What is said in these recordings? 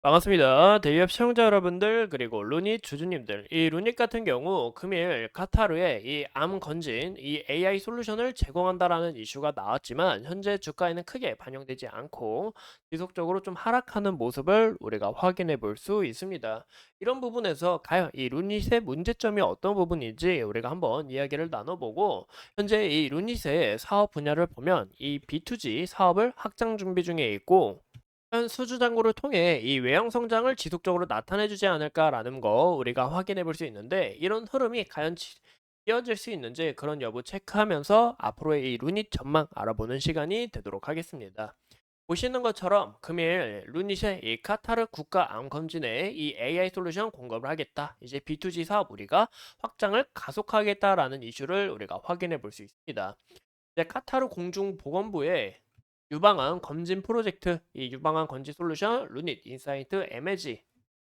반갑습니다. 대기업 시청자 여러분들 그리고 루닛 주주님들, 이 루닛 같은 경우 금일 카타르에 이 암 건진 이 AI 솔루션을 제공한다라는 이슈가 나왔지만 현재 주가에는 크게 반영되지 않고 지속적으로 좀 하락하는 모습을 우리가 확인해 볼 수 있습니다. 이런 부분에서 과연 이 루닛의 문제점이 어떤 부분인지 우리가 한번 이야기를 나눠보고, 현재 이 루닛의 사업 분야를 보면 이 B2G 사업을 확장 준비 중에 있고, 현 수주 잔고를 통해 이 외형 성장을 지속적으로 나타내주지 않을까라는 거 우리가 확인해 볼 수 있는데, 이런 흐름이 과연 이어질 수 있는지 그런 여부 체크하면서 앞으로의 이 루닛 전망 알아보는 시간이 되도록 하겠습니다. 보시는 것처럼 금일 루닛의 이 카타르 국가 암 검진에 이 AI 솔루션 공급을 하겠다, 이제 B2G 사업 우리가 확장을 가속하겠다라는 이슈를 우리가 확인해 볼 수 있습니다. 이제 카타르 공중보건부의 유방암 검진 프로젝트, 이 유방암 건지 솔루션 루닛 인사이트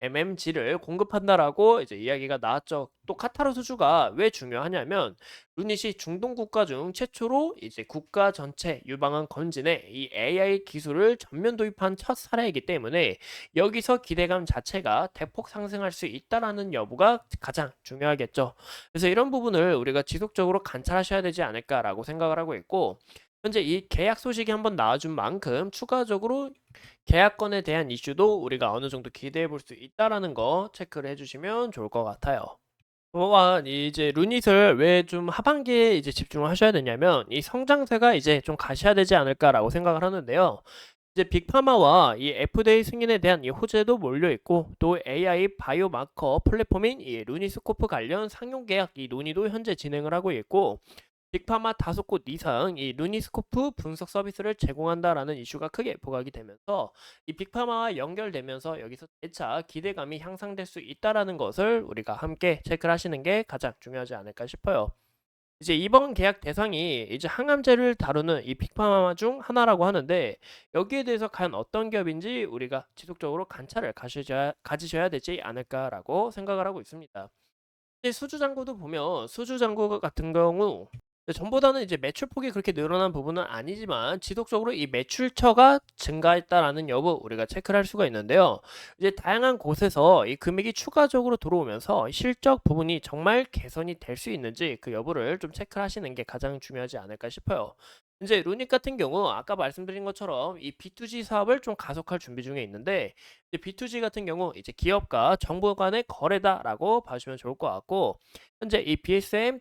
MMG를 공급한다라고 이제 이야기가 나왔죠. 또 카타르 수주가 왜 중요하냐면, 루닛이 중동 국가 중 최초로 이제 국가 전체 유방암 검진에 이 AI 기술을 전면 도입한 첫 사례이기 때문에 여기서 기대감 자체가 대폭 상승할 수 있다라는 여부가 가장 중요하겠죠. 그래서 이런 부분을 우리가 지속적으로 관찰하셔야 되지 않을까라고 생각을 하고 있고, 현재 이 계약 소식이 한번 나와준 만큼 추가적으로 계약건에 대한 이슈도 우리가 어느 정도 기대해 볼 수 있다라는 거 체크를 해주시면 좋을 것 같아요. 또한 이제 루닛을 왜 좀 하반기에 이제 집중을 하셔야 되냐면, 이 성장세가 이제 좀 가셔야 되지 않을까라고 생각을 하는데요. 이제 빅파마와 이 FDA 승인에 대한 이 호재도 몰려 있고, 또 AI 바이오마커 플랫폼인 이 루니스코프 관련 상용 계약 이 논의도 현재 진행을 하고 있고, 빅파마 5곳 이상 이 루니스코프 분석 서비스를 제공한다라는 이슈가 크게 부각이 되면서 이 빅파마와 연결되면서 여기서 재차 기대감이 향상될 수 있다라는 것을 우리가 함께 체크를 하시는 게 가장 중요하지 않을까 싶어요. 이제 이번 계약 대상이 이제 항암제를 다루는 이 빅파마 중 하나라고 하는데, 여기에 대해서 과연 어떤 기업인지 우리가 지속적으로 관찰을 가지셔야 되지 않을까라고 생각을 하고 있습니다. 수주잔고도 보면, 수주잔고 같은 경우 전보다는 이제 매출폭이 그렇게 늘어난 부분은 아니지만 지속적으로 이 매출처가 증가했다라는 여부 우리가 체크를 할 수가 있는데요. 이제 다양한 곳에서 이 금액이 추가적으로 들어오면서 실적 부분이 정말 개선이 될 수 있는지 그 여부를 좀 체크를 하시는 게 가장 중요하지 않을까 싶어요. 이제 루닛 같은 경우 아까 말씀드린 것처럼 이 B2G 사업을 좀 가속할 준비 중에 있는데, 이제 B2G 같은 경우 이제 기업과 정부 간의 거래다라고 봐주시면 좋을 것 같고, 현재 이 BSM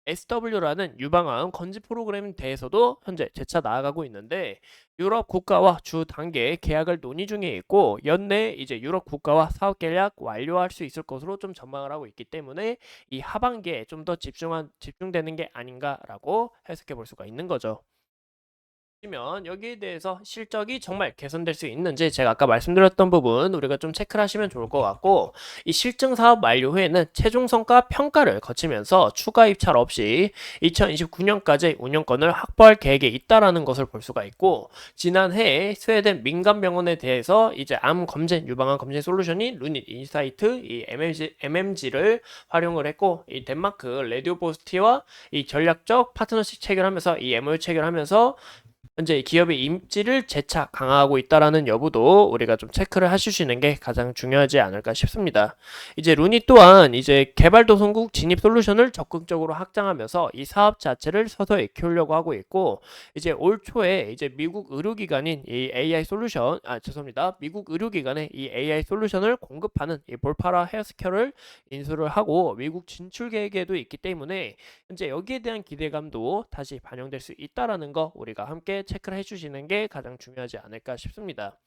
SW라는 유방암 건지 프로그램에 대해서도 현재 재차 나아가고 있는데, 유럽 국가와 주 단계 계약을 논의 중에 있고, 연내 이제 유럽 국가와 사업 계약 완료할 수 있을 것으로 좀 전망을 하고 있기 때문에 이 하반기에 좀 더 집중되는 게 아닌가라고 해석해 볼 수가 있는 거죠. 면 여기에 대해서 실적이 정말 개선될 수 있는지 제가 아까 말씀드렸던 부분 우리가 좀 체크를 하시면 좋을 것 같고, 이 실증 사업 만료 후에는 최종 성과 평가를 거치면서 추가 입찰 없이 2029년까지 운영권을 확보할 계획에 있다라는 것을 볼 수가 있고, 지난해 스웨덴 민간 병원에 대해서 이제 암 검진 유방암 검진 솔루션인 루닛 인사이트 이 MMG를 활용을 했고, 이 덴마크 레디오보스티와 이 전략적 파트너십 체결하면서 이 MOU 체결하면서 현재 기업의 입지를 재차 강화하고 있다라는 여부도 우리가 좀 체크를 하시는 게 가장 중요하지 않을까 싶습니다. 이제 루니 또한 이제 개발도상국 진입 솔루션을 적극적으로 확장하면서 이 사업 자체를 서서히 키우려고 하고 있고, 이제 올 초에 이제 미국 의료기관인 이 AI 솔루션, 죄송합니다. 미국 의료기관에 이 AI 솔루션을 공급하는 이 볼파라 헬스케어를 인수를 하고 미국 진출 계획에도 있기 때문에 현재 여기에 대한 기대감도 다시 반영될 수 있다라는 거 우리가 함께 체크를 해주시는 게 가장 중요하지 않을까 싶습니다.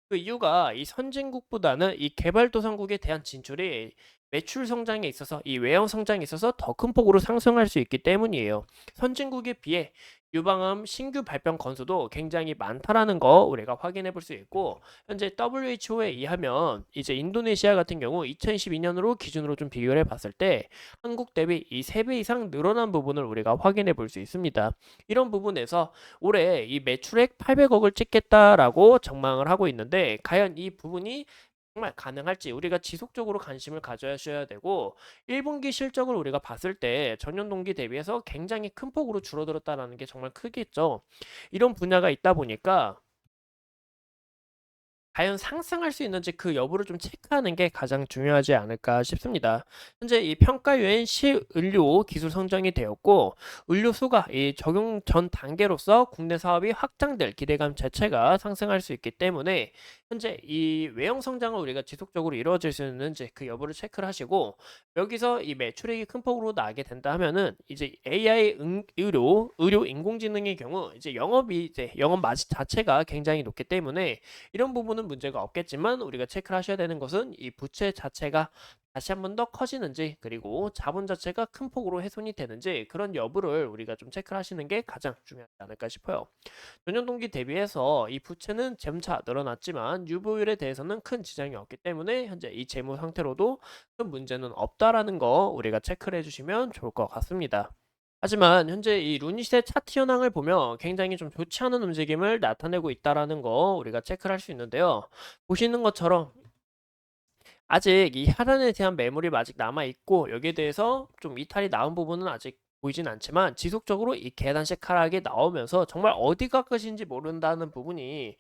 그 이유가 이 선진국보다는 이 개발도상국에 대한 진출이 매출 성장에 있어서 이 외형 성장에 있어서 더 큰 폭으로 상승할 수 있기 때문이에요. 선진국에 비해 유방암 신규 발병 건수도 굉장히 많다라는 거 우리가 확인해 볼 수 있고, 현재 WHO에 의하면 이제 인도네시아 같은 경우 2012년으로 기준으로 좀 비교를 해 봤을 때 한국 대비 이 3배 이상 늘어난 부분을 우리가 확인해 볼 수 있습니다. 이런 부분에서 올해 이 매출액 800억을 찍겠다라고 전망을 하고 있는데, 과연 이 부분이 정말 가능할지 우리가 지속적으로 관심을 가져야 되고, 1분기 실적을 우리가 봤을 때 전년 동기 대비해서 굉장히 큰 폭으로 줄어들었다는 게 정말 크겠죠. 이런 분야가 있다 보니까 과연 상승할 수 있는지 그 여부를 좀 체크하는 게 가장 중요하지 않을까 싶습니다. 현재 이 평가유엔 시의료 기술 선정이 되었고 의료수가 이 적용 전 단계로서 국내 사업이 확장될 기대감 자체가 상승할 수 있기 때문에 현재 이 외형 성장을 우리가 지속적으로 이루어질 수 있는지 그 여부를 체크를 하시고 여기서 이 매출액이 큰 폭으로 나게 된다 하면은 이제 AI 의료 인공지능의 경우 이제 영업이 이제 영업 마진 자체가 굉장히 높기 때문에 이런 부분은 문제가 없겠지만 우리가 체크를 하셔야 되는 것은 이 부채 자체가 다시 한 번 더 커지는지 그리고 자본 자체가 큰 폭으로 훼손이 되는지 그런 여부를 우리가 좀 체크를 하시는 게 가장 중요하지 않을까 싶어요. 전년 동기 대비해서 이 부채는 점차 늘어났지만 유보율에 대해서는 큰 지장이 없기 때문에 현재 이 재무 상태로도 큰 문제는 없다라는 거 우리가 체크를 해주시면 좋을 것 같습니다. 하지만 현재 이 루닛의 차트 현황을 보면 굉장히 좀 좋지 않은 움직임을 나타내고 있다라는 거 우리가 체크를 할 수 있는데요. 보시는 것처럼 아직 이 하단에 대한 매물이 아직 남아 있고 여기에 대해서 좀 이탈이 나온 부분은 아직 보이진 않지만 지속적으로 이 계단식 하락이 나오면서 정말 어디가 끝인지 모른다는 부분이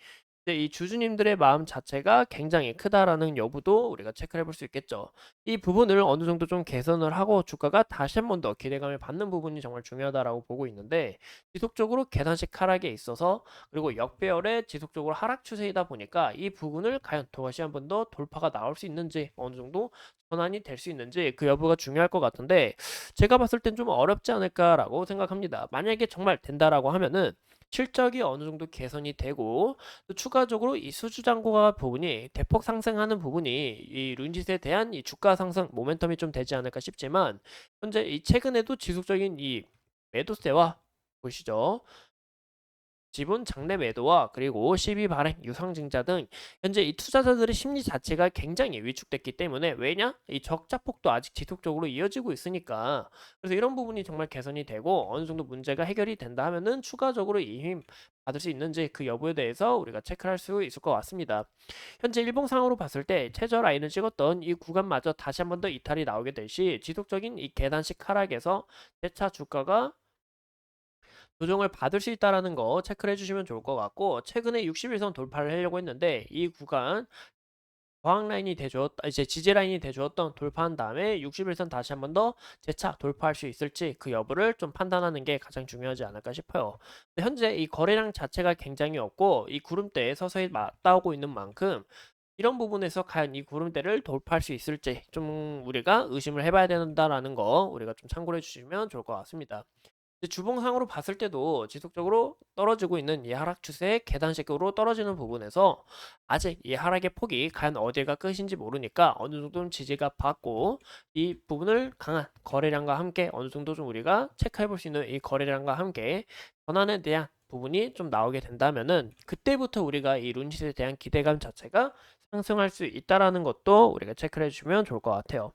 이제 이 주주님들의 마음 자체가 굉장히 크다라는 여부도 우리가 체크를 해볼 수 있겠죠. 이 부분을 어느 정도 좀 개선을 하고 주가가 다시 한 번 더 기대감을 받는 부분이 정말 중요하다라고 보고 있는데 지속적으로 계단식 하락에 있어서 그리고 역배열의 지속적으로 하락 추세이다 보니까 이 부분을 과연 다시 한 번 더 돌파가 나올 수 있는지 어느 정도 전환이 될 수 있는지 그 여부가 중요할 것 같은데 제가 봤을 땐 좀 어렵지 않을까라고 생각합니다. 만약에 정말 된다라고 하면은 실적이 어느 정도 개선이 되고 또 추가적으로 이 수주잔고가 부분이 대폭 상승하는 부분이 이 룬짓에 대한 이 주가 상승 모멘텀이 좀 되지 않을까 싶지만 현재 이 최근에도 지속적인 이 매도세와 보시죠. 지분 장래 매도와 그리고 시비 발행, 유상증자 등 현재 이 투자자들의 심리 자체가 굉장히 위축됐기 때문에 왜냐? 이 적자 폭도 아직 지속적으로 이어지고 있으니까 그래서 이런 부분이 정말 개선이 되고 어느 정도 문제가 해결이 된다 하면은 추가적으로 이 힘 받을 수 있는지 그 여부에 대해서 우리가 체크를 할 수 있을 것 같습니다. 현재 일봉상으로 봤을 때 최저 라인을 찍었던 이 구간마저 다시 한 번 더 이탈이 나오게 될 시 지속적인 이 계단식 하락에서 재차 주가가 조정을 받을 수 있다라는 거 체크를 해주시면 좋을 것 같고 최근에 60일선 돌파를 하려고 했는데 이 구간 저항 라인이 돼주었 이제 지지 라인이 돼주었던 돌파한 다음에 60일선 다시 한 번 더 재차 돌파할 수 있을지 그 여부를 좀 판단하는 게 가장 중요하지 않을까 싶어요. 근데 현재 이 거래량 자체가 굉장히 없고 이 구름대에 서서히 맞닿고 있는 만큼 이런 부분에서 과연 이 구름대를 돌파할 수 있을지 좀 우리가 의심을 해봐야 된다라는 거 우리가 좀 참고를 해주시면 좋을 것 같습니다. 이제 주봉상으로 봤을 때도 지속적으로 떨어지고 있는 이 하락 추세의 계단식으로 떨어지는 부분에서 아직 이 하락의 폭이 과연 어디가 끝인지 모르니까 어느 정도 좀 지지가 받고 이 부분을 강한 거래량과 함께 어느 정도 좀 우리가 체크해 볼 수 있는 이 거래량과 함께 전환에 대한 부분이 좀 나오게 된다면은 그때부터 우리가 이 룬짓에 대한 기대감 자체가 상승할 수 있다라는 것도 우리가 체크를 해주시면 좋을 것 같아요.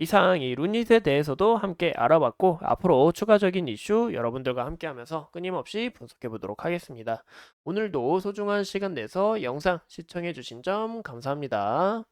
이상 이 루닛에 대해서도 함께 알아봤고 앞으로 추가적인 이슈 여러분들과 함께 하면서 끊임없이 분석해 보도록 하겠습니다. 오늘도 소중한 시간 내서 영상 시청해 주신 점 감사합니다.